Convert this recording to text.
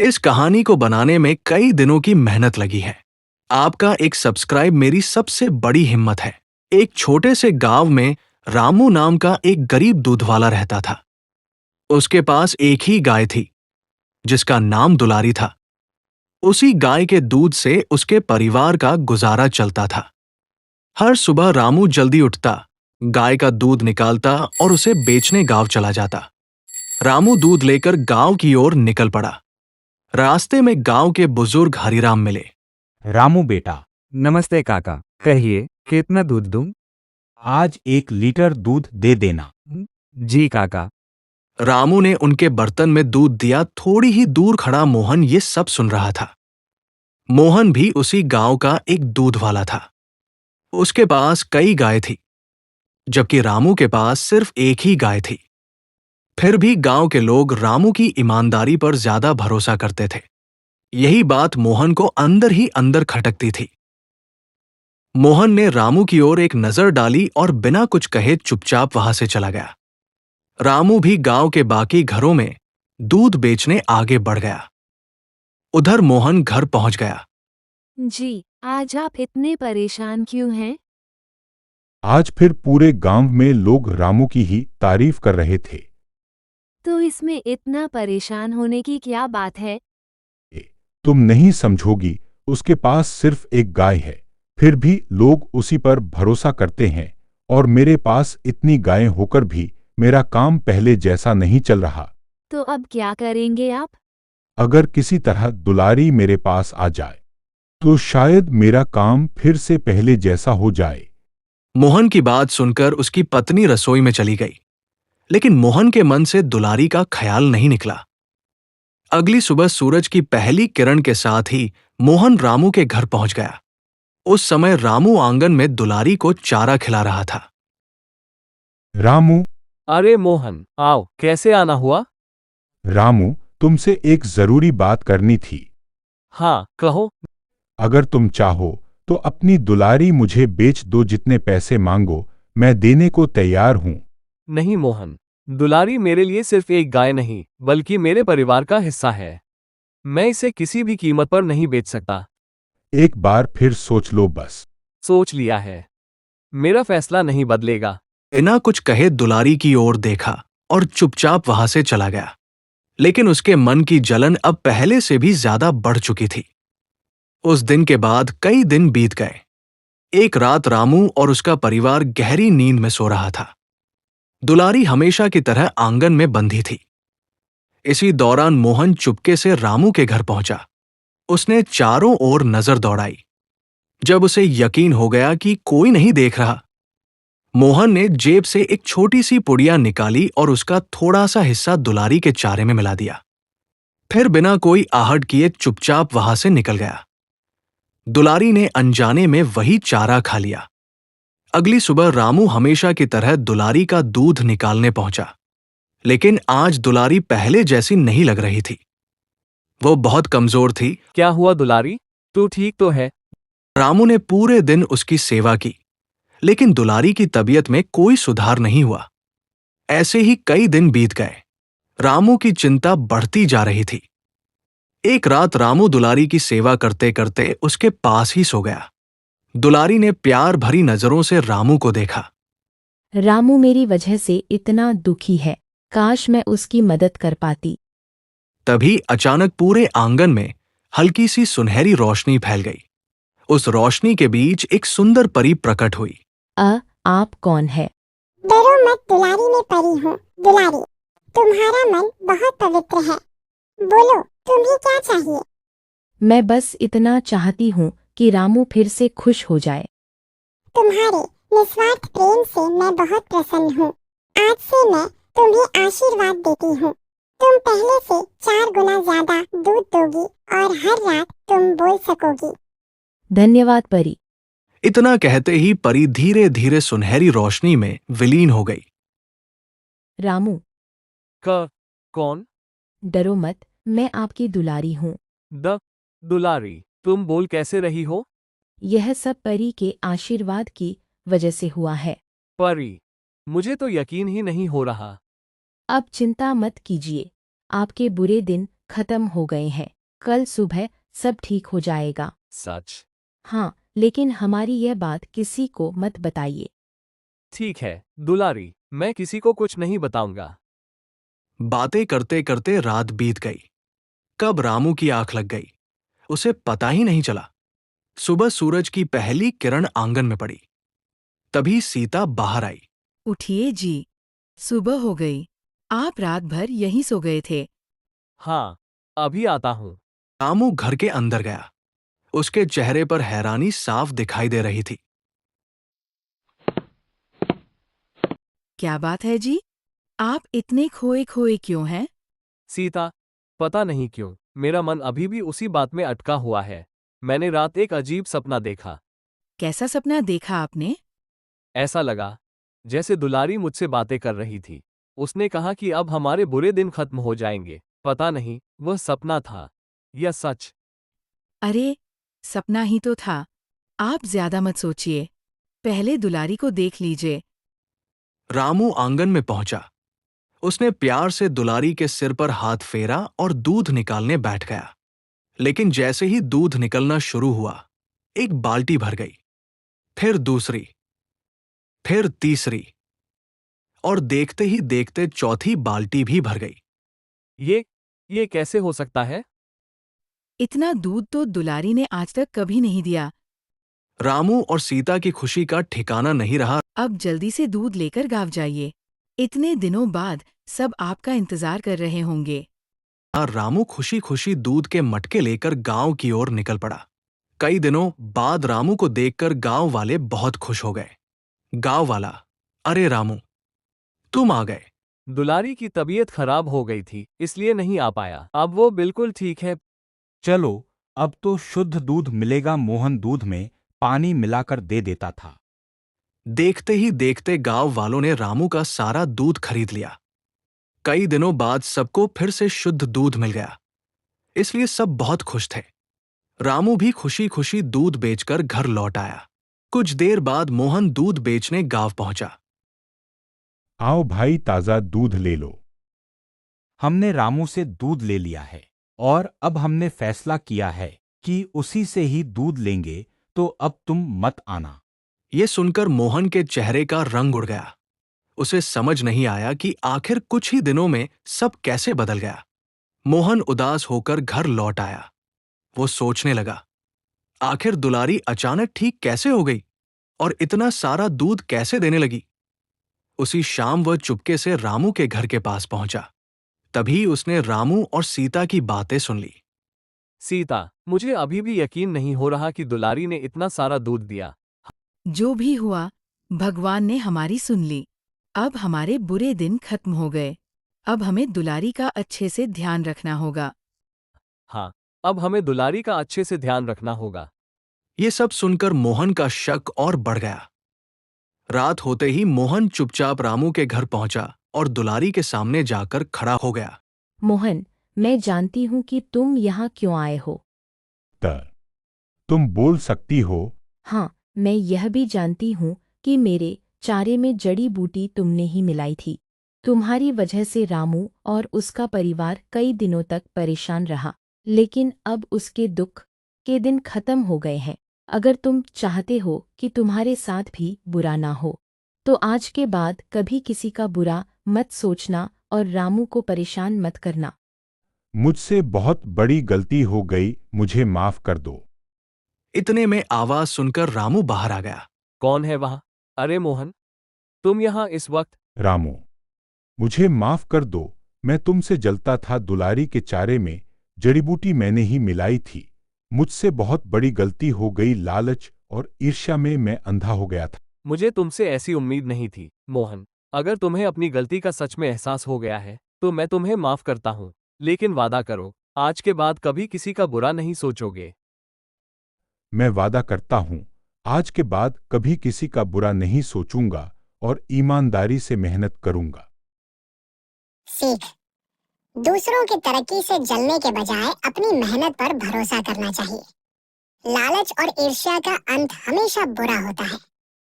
इस कहानी को बनाने में कई दिनों की मेहनत लगी है। आपका एक सब्सक्राइब मेरी सबसे बड़ी हिम्मत है। एक छोटे से गांव में रामू नाम का एक गरीब दूध वाला रहता था। उसके पास एक ही गाय थी, जिसका नाम दुलारी था। उसी गाय के दूध से उसके परिवार का गुजारा चलता था। हर सुबह रामू जल्दी उठता, गाय का दूध निकालता और उसे बेचने गांव चला जाता। रामू दूध लेकर गांव की ओर निकल पड़ा। रास्ते में गांव के बुजुर्ग हरिराम मिले। रामू बेटा, नमस्ते काका। कहिए, कितना दूध दूं? आज 1 लीटर दूध दे देना। जी काका। रामू ने उनके बर्तन में दूध दिया। थोड़ी ही दूर खड़ा मोहन ये सब सुन रहा था। मोहन भी उसी गांव का एक दूध वाला था। उसके पास कई गाय थी, जबकि रामू के पास सिर्फ एक ही गाय थी। फिर भी गांव के लोग रामू की ईमानदारी पर ज्यादा भरोसा करते थे। यही बात मोहन को अंदर ही अंदर खटकती थी। मोहन ने रामू की ओर एक नजर डाली और बिना कुछ कहे चुपचाप वहां से चला गया। रामू भी गांव के बाकी घरों में दूध बेचने आगे बढ़ गया। उधर मोहन घर पहुंच गया। जी, आज आप इतने परेशान क्यों हैं? आज फिर पूरे गांव में लोग रामू की ही तारीफ कर रहे थे। तो इसमें इतना परेशान होने की क्या बात है? तुम नहीं समझोगी, उसके पास सिर्फ एक गाय है, फिर भी लोग उसी पर भरोसा करते हैं। और मेरे पास इतनी गायें होकर भी मेरा काम पहले जैसा नहीं चल रहा। तो अब क्या करेंगे आप? अगर किसी तरह दुलारी मेरे पास आ जाए तो शायद मेरा काम फिर से पहले जैसा हो जाए। मोहन की बात सुनकर उसकी पत्नी रसोई में चली गई, लेकिन मोहन के मन से दुलारी का ख्याल नहीं निकला। अगली सुबह सूरज की पहली किरण के साथ ही मोहन रामू के घर पहुंच गया। उस समय रामू आंगन में दुलारी को चारा खिला रहा था। रामू, अरे मोहन, आओ, कैसे आना हुआ? रामू, तुमसे एक जरूरी बात करनी थी। हाँ, कहो। अगर तुम चाहो तो अपनी दुलारी मुझे बेच दो। जितने पैसे मांगो मैं देने को तैयार हूं। नहीं मोहन, दुलारी मेरे लिए सिर्फ एक गाय नहीं, बल्कि मेरे परिवार का हिस्सा है। मैं इसे किसी भी कीमत पर नहीं बेच सकता। एक बार फिर सोच लो बस। सोच लिया है। मेरा फैसला नहीं बदलेगा। बिना कुछ कहे दुलारी की ओर देखा और चुपचाप वहां से चला गया। लेकिन उसके मन की जलन अब पहले से भी ज्यादा बढ़ चुकी थी। उस दिन के बाद कई दिन बीत गए। एक रात रामू और उसका परिवार गहरी नींद में सो रहा था। दुलारी हमेशा की तरह आंगन में बंधी थी। इसी दौरान मोहन चुपके से रामू के घर पहुंचा। उसने चारों ओर नजर दौड़ाई। जब उसे यकीन हो गया कि कोई नहीं देख रहा, मोहन ने जेब से एक छोटी सी पुड़िया निकाली और उसका थोड़ा सा हिस्सा दुलारी के चारे में मिला दिया। फिर बिना कोई आहट किए चुपचाप वहां से निकल गया। दुलारी ने अनजाने में वही चारा खा लिया। अगली सुबह रामू हमेशा की तरह दुलारी का दूध निकालने पहुंचा, लेकिन आज दुलारी पहले जैसी नहीं लग रही थी। वो बहुत कमजोर थी। क्या हुआ दुलारी? तू ठीक तो है? रामू ने पूरे दिन उसकी सेवा की, लेकिन दुलारी की तबीयत में कोई सुधार नहीं हुआ। ऐसे ही कई दिन बीत गए। रामू की चिंता बढ़ती जा रही थी। एक रात रामू दुलारी की सेवा करते करते उसके पास ही सो गया। दुलारी ने प्यार भरी नजरों से रामू को देखा। रामू मेरी वजह से इतना दुखी है, काश मैं उसकी मदद कर पाती। तभी अचानक पूरे आंगन में हल्की सी सुनहरी रोशनी फैल गई। उस रोशनी के बीच एक सुंदर परी प्रकट हुई। आप कौन है? डरो मत, दुलारी में परी हूँ। दुलारी, तुम्हारा मन बहुत पवित्र है। बोलो, तुम्हें क्या चाहिए? मैं बस इतना चाहती हूँ कि रामू फिर से खुश हो जाए। तुम्हारे निस्वार्थ प्रेम से मैं बहुत प्रसन्न हूँ। आज से मैं तुम्हें आशीर्वाद देती हूँ। तुम पहले से 4 गुना ज्यादा दूध दोगी और हर रात तुम बोल सकोगी। धन्यवाद परी। इतना कहते ही परी धीरे धीरे सुनहरी रोशनी में विलीन हो गई। रामू, कौन? डरो मत, मैं आपकी दुलारी हूँ। दुलारी, तुम बोल कैसे रही हो? यह सब परी के आशीर्वाद की वजह से हुआ है। परी, मुझे तो यकीन ही नहीं हो रहा। अब चिंता मत कीजिए, आपके बुरे दिन खत्म हो गए हैं। कल सुबह सब ठीक हो जाएगा। सच? हाँ, लेकिन हमारी यह बात किसी को मत बताइए। ठीक है दुलारी, मैं किसी को कुछ नहीं बताऊंगा। बातें करते करते रात बीत गई। कब रामू की आंख लग गई, उसे पता ही नहीं चला। सुबह सूरज की पहली किरण आंगन में पड़ी। तभी सीता बाहर आई। उठिए जी, सुबह हो गई। आप रात भर यहीं सो गए थे। हाँ, अभी आता हूँ। रामू घर के अंदर गया। उसके चेहरे पर हैरानी साफ दिखाई दे रही थी। क्या बात है जी? आप इतने खोए खोए क्यों हैं? सीता, पता नहीं क्यों मेरा मन अभी भी उसी बात में अटका हुआ है। मैंने रात एक अजीब सपना देखा। कैसा सपना देखा आपने? ऐसा लगा जैसे दुलारी मुझसे बातें कर रही थी। उसने कहा कि अब हमारे बुरे दिन खत्म हो जाएंगे। पता नहीं वह सपना था या सच। अरे, सपना ही तो था। आप ज्यादा मत सोचिए। पहले दुलारी को देख लीजिए। रामू आंगन में पहुंचा। उसने प्यार से दुलारी के सिर पर हाथ फेरा और दूध निकालने बैठ गया। लेकिन जैसे ही दूध निकलना शुरू हुआ, एक बाल्टी भर गई, फिर दूसरी, फिर तीसरी, और देखते ही देखते चौथी बाल्टी भी भर गई। ये कैसे हो सकता है? इतना दूध तो दुलारी ने आज तक कभी नहीं दिया। रामू और सीता की खुशी का ठिकाना नहीं रहा। अब जल्दी से दूध लेकर गाँव जाइए। इतने दिनों बाद सब आपका इंतजार कर रहे होंगे। रामू खुशी खुशी दूध के मटके लेकर गांव की ओर निकल पड़ा। कई दिनों बाद रामू को देखकर गांव वाले बहुत खुश हो गए। गांव वाला, अरे रामू, तुम आ गए। दुलारी की तबीयत खराब हो गई थी, इसलिए नहीं आ पाया। अब वो बिल्कुल ठीक है। चलो, अब तो शुद्ध दूध मिलेगा। मोहन दूध में पानी मिलाकर दे देता था। देखते ही देखते गांव वालों ने रामू का सारा दूध खरीद लिया। कई दिनों बाद सबको फिर से शुद्ध दूध मिल गया, इसलिए सब बहुत खुश थे। रामू भी खुशी खुशी दूध बेचकर घर लौट आया। कुछ देर बाद मोहन दूध बेचने गांव पहुंचा। आओ भाई, ताज़ा दूध ले लो। हमने रामू से दूध ले लिया है और अब हमने फैसला किया है कि उसी से ही दूध लेंगे, तो अब तुम मत आना। ये सुनकर मोहन के चेहरे का रंग उड़ गया। उसे समझ नहीं आया कि आखिर कुछ ही दिनों में सब कैसे बदल गया। मोहन उदास होकर घर लौट आया। वो सोचने लगा, आखिर दुलारी अचानक ठीक कैसे हो गई और इतना सारा दूध कैसे देने लगी। उसी शाम वह चुपके से रामू के घर के पास पहुंचा। तभी उसने रामू और सीता की बातें सुन ली। सीता, मुझे अभी भी यकीन नहीं हो रहा कि दुलारी ने इतना सारा दूध दिया। जो भी हुआ, भगवान ने हमारी सुन ली। अब हमारे बुरे दिन खत्म हो गए। अब हमें दुलारी का अच्छे से ध्यान रखना होगा। हाँ, अब हमें दुलारी का अच्छे से ध्यान रखना होगा। ये सब सुनकर मोहन का शक और बढ़ गया। रात होते ही मोहन चुपचाप रामू के घर पहुंचा और दुलारी के सामने जाकर खड़ा हो गया। मोहन, मैं जानती हूँ कि तुम यहाँ क्यों आए हो। तुम बोल सकती हो। हाँ, मैं यह भी जानती हूँ कि मेरे चारे में जड़ी बूटी तुमने ही मिलाई थी। तुम्हारी वजह से रामू और उसका परिवार कई दिनों तक परेशान रहा, लेकिन अब उसके दुख के दिन खत्म हो गए हैं। अगर तुम चाहते हो कि तुम्हारे साथ भी बुरा ना हो, तो आज के बाद कभी किसी का बुरा मत सोचना और रामू को परेशान मत करना। मुझसे बहुत बड़ी गलती हो गई, मुझे माफ कर दो। इतने में आवाज सुनकर रामू बाहर आ गया। कौन है वहां? अरे मोहन, तुम यहाँ इस वक्त? रामू, मुझे माफ कर दो। मैं तुमसे जलता था। दुलारी के चारे में जड़ी बूटी मैंने ही मिलाई थी। मुझसे बहुत बड़ी गलती हो गई। लालच और ईर्ष्या में मैं अंधा हो गया था। मुझे तुमसे ऐसी उम्मीद नहीं थी मोहन। अगर तुम्हें अपनी गलती का सच में एहसास हो गया है तो मैं तुम्हें माफ करता हूँ, लेकिन वादा करो आज के बाद कभी किसी का बुरा नहीं सोचोगे। मैं वादा करता हूं, आज के बाद कभी किसी का बुरा नहीं सोचूंगा और ईमानदारी से मेहनत करूंगा। सीख, दूसरों की तरक्की से जलने के बजाय अपनी मेहनत पर भरोसा करना चाहिए। लालच और ईर्ष्या का अंत हमेशा बुरा होता है।